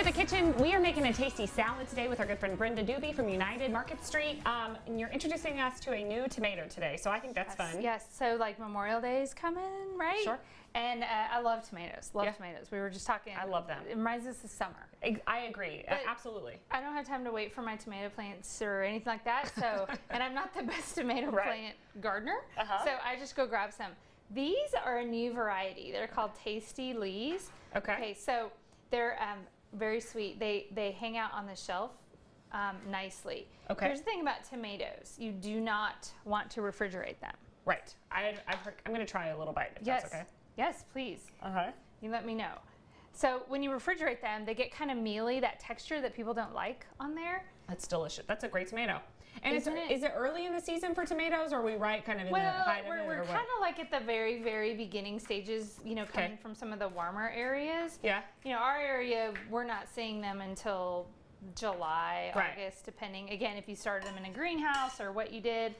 to the kitchen. We are making a tasty salad today with our good friend Brenda Doobie from United Market Street. And you're introducing us to a new tomato today, so I think that's fun. Yes, so like Memorial Day is coming, right? Sure. And I love tomatoes. Love tomatoes. We were just talking. I love them. It reminds us of summer. I agree. Absolutely. I don't have time to wait for my tomato plants or anything like that. So, and I'm not the best tomato plant gardener. So I just go grab some. These are a new variety. They're called Tasty Lees. Okay. So they're very sweet. They hang out on the shelf nicely. Okay. Here's the thing about tomatoes. You do not want to refrigerate them. Right. I'm going to try a little bite if that's okay. Yes, please. You let me know. So when you refrigerate them, they get kind of mealy, that texture that people don't like on there. That's delicious. That's a great tomato. And is it early in the season for tomatoes, or are we right kind of in the height of it? We're kind of like at the very, very beginning stages, you know, coming from some of the warmer areas. Yeah. You know, our area, we're not seeing them until July, August, depending, again, if you started them in a greenhouse or what you did.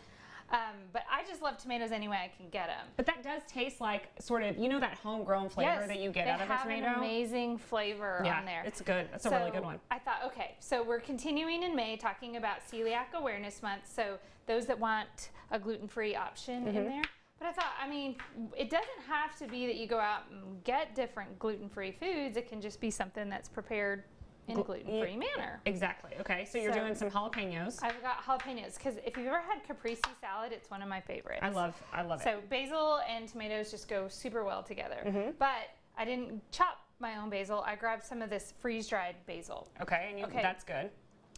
But I just love tomatoes any way I can get them. But that does taste like sort of, you know, that homegrown flavor that you get out of a tomato? They have an amazing flavor on there. It's good. That's a really good one. I thought, okay, so we're continuing in May talking about Celiac Awareness Month. So those that want a gluten-free option in there. But I thought, I mean, it doesn't have to be that you go out and get different gluten-free foods. It can just be something that's prepared in a gluten-free manner. Exactly. Okay, so you're doing some jalapenos. I've got jalapenos because if you've ever had Caprese salad, it's one of my favorites. I love it. So basil and tomatoes just go super well together. But I didn't chop my own basil. I grabbed some of this freeze-dried basil. Okay, and that's good.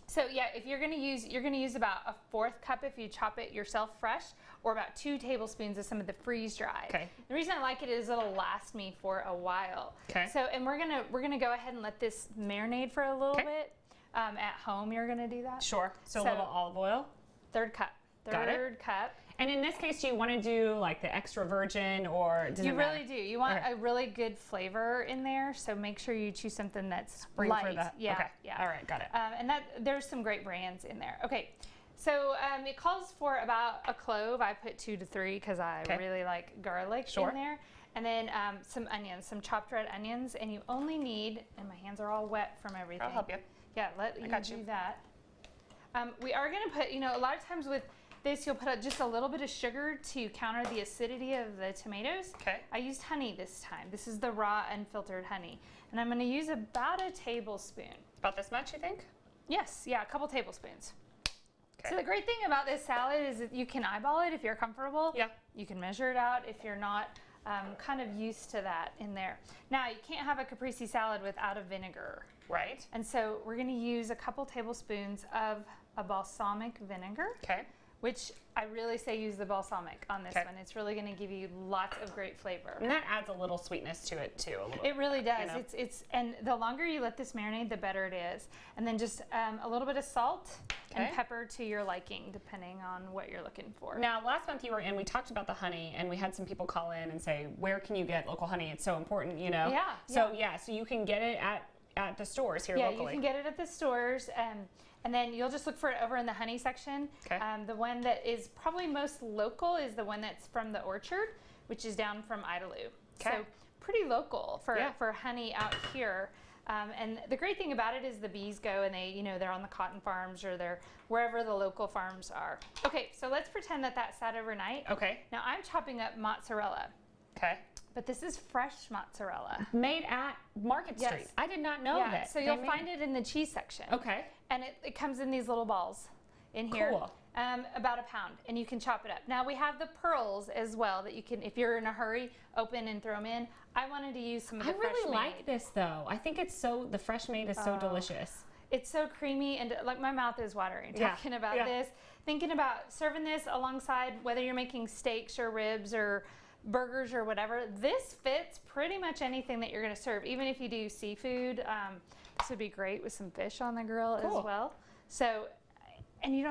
So yeah, if you're gonna use about a 4th cup if you chop it yourself fresh, or about 2 tablespoons of some of the freeze-dried. Okay. The reason I like it is it'll last me for a while. Okay. So and we're gonna go ahead and let this marinate for a little bit. At home, you're gonna do that. Sure. So a little olive oil. 1/3 cup. Third cup. And in this case, do you want to do like the extra virgin, or does it matter? You really do. You want a really good flavor in there, so make sure you choose something that's light. For that. Yeah. All right, got it. And there's some great brands in there. Okay. So it calls for about a clove. I put 2 to 3 because I really like garlic in there. And then some onions, some chopped red onions. And you only need, and my hands are all wet from everything. I'll help you. Yeah, let you do that. We are going to put, you know, a lot of times with this, you'll put just a little bit of sugar to counter the acidity of the tomatoes. Okay. I used honey this time. This is the raw unfiltered honey. And I'm going to use about a tablespoon. About this much, you think? Yes, yeah, a couple tablespoons. So the great thing about this salad is that you can eyeball it if you're comfortable. Yeah. You can measure it out if you're not kind of used to that in there. Now, you can't have a Caprese salad without a vinegar. Right. And so we're going to use a couple tablespoons of a balsamic vinegar. Okay. Which I really say use the balsamic on this one. It's really going to give you lots of great flavor. And that adds a little sweetness to it too. It really does. You know? And the longer you let this marinate, the better it is. And then just a little bit of salt and pepper to your liking, depending on what you're looking for. Now, last month you were in, we talked about the honey, and we had some people call in and say, where can you get local honey? It's so important, you know? Yeah. So so you can get it at the stores here locally. Yeah, you can get it at the stores. And then you'll just look for it over in the honey section. Okay. The one that is probably most local is the one that's from the orchard, which is down from Idalou. Okay. So pretty local for honey out here. And the great thing about it is the bees go and they're on the cotton farms or they're wherever the local farms are. Okay, so let's pretend that sat overnight. Okay. Now I'm chopping up mozzarella. Okay. But this is fresh mozzarella. Made at Market Street. I did not know that. So you'll find it in the cheese section. Okay. And it comes in these little balls in here. Cool. About a pound. And you can chop it up. Now we have the pearls as well that you can, if you're in a hurry, open and throw them in. I wanted to use some of the fresh made. I really like this though. I think the fresh made is so delicious. It's so creamy and like my mouth is watering talking about this. Thinking about serving this alongside whether you're making steaks or ribs or burgers or whatever, this fits pretty much anything that you're going to serve. Even if you do seafood, this would be great with some fish on the grill as well. So, and you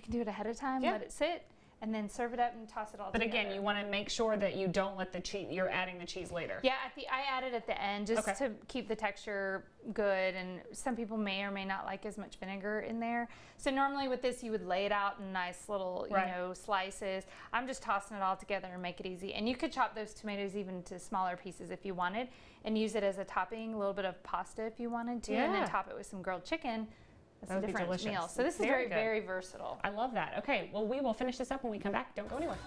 can do it ahead of time, let it sit, and then serve it up and toss it all together. But again, you want to make sure that you don't let the cheese, you're adding the cheese later. Yeah, I add it at the end just to keep the texture good, and some people may or may not like as much vinegar in there. So normally with this, you would lay it out in nice little, you know, slices. I'm just tossing it all together and make it easy. And you could chop those tomatoes even to smaller pieces if you wanted, and use it as a topping, a little bit of pasta if you wanted to, and then top it with some grilled chicken. That's a different meal. So this is very, very versatile. I love that. Okay, well, we will finish this up when we come back. Don't go anywhere.